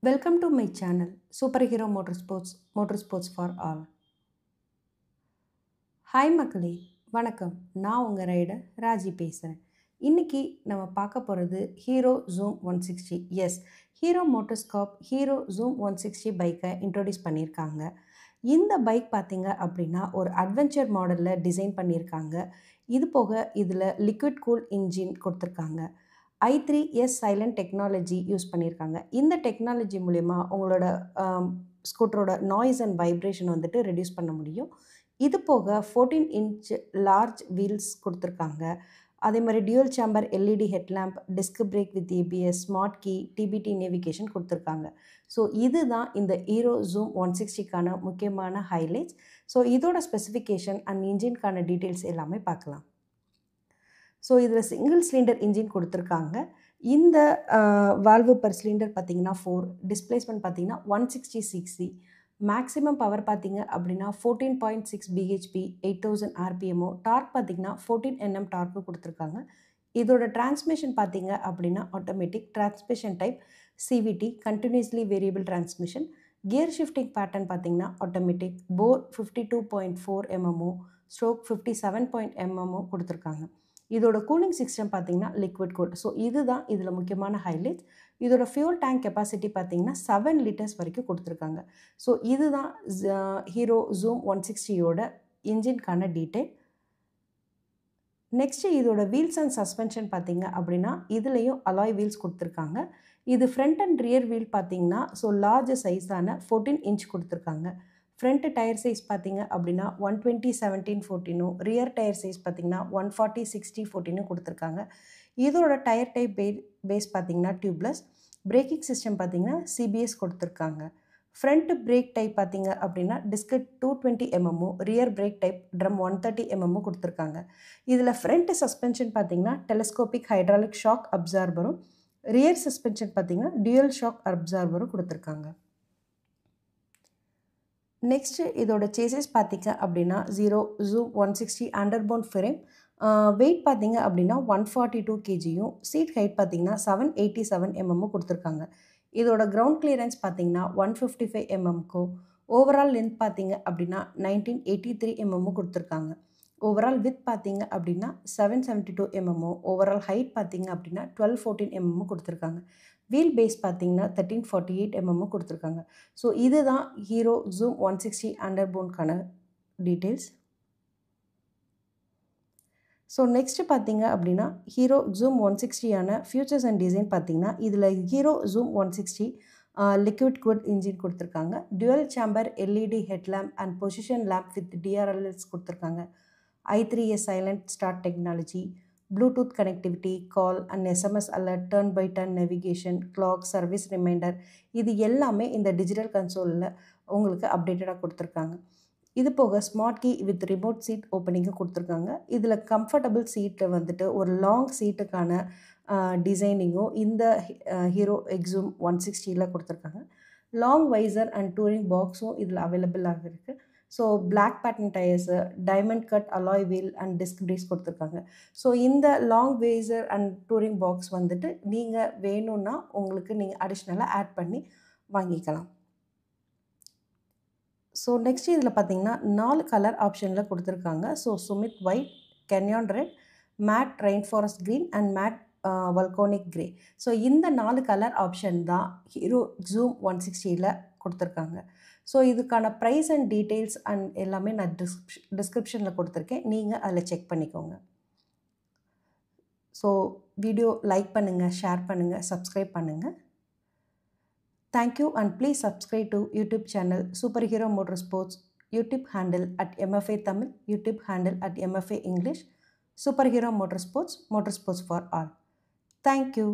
Welcome to my channel Superhero Motorsports for all. Hi மக்களே, வணக்கம். நான் உங்கள் ரைடர் ராஜி பேசுகிறேன். இன்றைக்கி நம்ம பார்க்க போகிறது Hero zoom 160. Yes, Hero MotoCorp Hero zoom 160 பைக்கை இன்ட்ரோடியூஸ் பண்ணியிருக்காங்க. இந்த பைக் பார்த்திங்க அப்படின்னா ஒரு அட்வென்ச்சர் மாடலில் டிசைன் பண்ணியிருக்காங்க. இது போக இதில் லிக்விட் கூல் இன்ஜின் கொடுத்துருக்காங்க. i3S சைலண்ட் டெக்னாலஜி யூஸ் பண்ணியிருக்காங்க. இந்த டெக்னாலஜி மூலிமா உங்களோட ஸ்கூட்டரோட நாய்ஸ் அண்ட் வைப்ரேஷன் வந்துட்டு ரெடியூஸ் பண்ண முடியும். இது போக 14 இன்ச் லார்ஜ் வீல்ஸ் கொடுத்துருக்காங்க. அதே மாதிரி dual chamber LED headlamp, disc brake with ABS, smart key, TBT navigation கொடுத்துருக்காங்க. ஸோ இதுதான் இந்த ஹீரோ ஜூம் 160க்கான முக்கியமான ஹைலைட்ஸ். ஸோ இதோட ஸ்பெசிஃபிகேஷன் அண்ட் இன்ஜின்கான டீட்டெயில்ஸ் எல்லாமே பார்க்கலாம். ஸோ இதில் சிங்கிள் சிலிண்டர் இன்ஜின் கொடுத்துருக்காங்க. இந்த வால்வு பர் சிலிண்டர் பார்த்திங்கன்னா 4, டிஸ்பிளேஸ்மெண்ட் பார்த்திங்கன்னா 160 cc, மேக்ஸிமம் பவர் பார்த்திங்க அப்படின்னா 14.6 bhp, 8000 rpm, டார்க் பார்த்திங்கன்னா 14 Nm டார்க்கு கொடுத்துருக்காங்க. இதோட டிரான்ஸ்மிஷன் பார்த்திங்க அப்படின்னா automatic transmission type CVT, continuously variable transmission. Gear shifting pattern பார்த்திங்கன்னா ஆட்டோமேட்டிக். போர் 52.4 mm, ஸ்ட்ரோக் 57 mm கொடுத்துருக்காங்க. இதோட கூலிங் சிஸ்டம் பார்த்திங்கன்னா லிக்விட் கூல். ஸோ இதுதான் இதில் முக்கியமான ஹைலைட்ஸ். இதோட ஃபியூல் டேங்க் கெப்பாசிட்டி பார்த்திங்கன்னா 7 liters வரைக்கும் கொடுத்துருக்காங்க. ஸோ இதுதான் ஹீரோ ஜூம் 160யோட இன்ஜின்கான டீட்டெயில். நெக்ஸ்ட்டு இதோட வீல்ஸ் அண்ட் சஸ்பென்ஷன் பார்த்திங்க அப்படின்னா இதுலேயும் அலாய் வீல்ஸ் கொடுத்துருக்காங்க. இது ஃப்ரண்ட் அண்ட் ரியர் வீல் பார்த்திங்கன்னா ஸோ லார்ஜ் சைஸான 14 inch கொடுத்துருக்காங்க. ஃப்ரண்ட் டயர் சைஸ் பார்த்திங்க அப்படின்னா 120/17/14, ரியர் டயர் சைஸ் பார்த்திங்கன்னா 140/60/14 கொடுத்துருக்காங்க. இதோட டயர் டைப் பேஸ் பார்த்திங்கன்னா டியூப்லெஸ். பிரேக்கிங் சிஸ்டம் பார்த்திங்கன்னா CBS கொடுத்துருக்காங்க. ஃப்ரண்ட் பிரேக் டைப் பார்த்திங்க அப்படின்னா டிஸ்கட் 220 mm, rear brake type drum 130 mm கொடுத்துருக்காங்க. இதில் ஃப்ரண்ட் சஸ்பென்ஷன் பார்த்திங்கன்னா டெலஸ்கோபிக் ஹைட்ராலிக் ஷாக் அப்சார்பரும், ரியர் சஸ்பென்ஷன் பார்த்திங்கன்னா டியூயல் ஷாக் அப்சார்பரும் கொடுத்துருக்காங்க. நெக்ஸ்ட்டு இதோட சேசஸ் பார்த்திங்க அப்படின்னா ஜூம் 160 அண்டர்போன் ஃப்ரேம். வெயிட் பார்த்திங்க அப்படின்னா 142 kgயும், சீட் ஹைட் பார்த்திங்கன்னா 787 mm கொடுத்துருக்காங்க. இதோட கிரவுண்ட் கிளியரன்ஸ் பார்த்திங்கன்னா 155 mm, ஓவரால் லென்த் பார்த்திங்க அப்படின்னா 1983 mm கொடுத்துருக்காங்க. ஓவரால் வித் பார்த்திங்க அப்படின்னா 772 mm, ஓவரால் ஹைட் பார்த்திங்க அப்படின்னா 1214 mm கொடுத்துருக்காங்க. வீல் பேஸ் பார்த்திங்கன்னா 1348 mm கொடுத்துருக்காங்க. ஸோ இதுதான் ஹீரோ ஜூம் 160 அண்டர்போன்கான டீட்டெயில்ஸ். ஸோ நெக்ஸ்ட்டு பார்த்திங்க அப்படின்னா Hero zoom 160 features and design பார்த்திங்கன்னா இதில் Hero zoom 160 liquid cooled engine கொடுத்துருக்காங்க. Dual chamber LED headlamp and position lamp with DRLS கொடுத்துருக்காங்க. i3S silent start technology, Bluetooth connectivity, call and SMS alert, turn by turn navigation, clock, service reminder, இது எல்லாமே இந்த digital கன்சோலில் உங்களுக்கு அப்டேட்டடாக கொடுத்துருக்காங்க. இது போக smart key with remote seat ஓப்பனிங்கும் கொடுத்துருக்காங்க. இதில் கம்ஃபர்டபுள் சீட்டில் வந்துட்டு ஒரு லாங் சீட்டுக்கான டிசைனிங்கும் இந்த ஹீரோ ஜூம் 160 கொடுத்துருக்காங்க. லாங் வைசர் அண்ட் டூரிங் பாக்ஸும் இதில் அவைலபிளாக இருக்குது. So black pattern tyres, diamond cut alloy wheel and disc brakes கொடுத்துருக்காங்க. ஸோ இந்த long visor and touring box வந்துட்டு நீங்கள் வேணும்னா உங்களுக்கு நீங்கள் அடிஷ்னலாக ஆட் பண்ணி வாங்கிக்கலாம். ஸோ நெக்ஸ்ட் இதில் பார்த்தீங்கன்னா 4 கலர் ஆப்ஷனில் கொடுத்துருக்காங்க. So summit white, canyon red, matte rain forest green and matte volcanic grey. So இந்த 4 கலர் ஆப்ஷன் தான் ஹீரோ ஜூம் 160 கொடுத்துருக்காங்க. ஸோ இதுக்கான ப்ரைஸ் அண்ட் டீட்டெயில்ஸ் அண்ட் எல்லாமே நான் டிஸ்கிரிப்ஷனில் கொடுத்துருக்கேன், நீங்கள் அதில் செக் பண்ணிக்கோங்க. ஸோ வீடியோ லைக் பண்ணுங்கள், ஷேர் பண்ணுங்கள், சப்ஸ்கிரைப் பண்ணுங்கள். Thank you and please subscribe to YouTube channel Superhero Motorsports, YouTube handle at MFA Tamil, YouTube handle at MFA English, Superhero Motorsports for all. Thank you.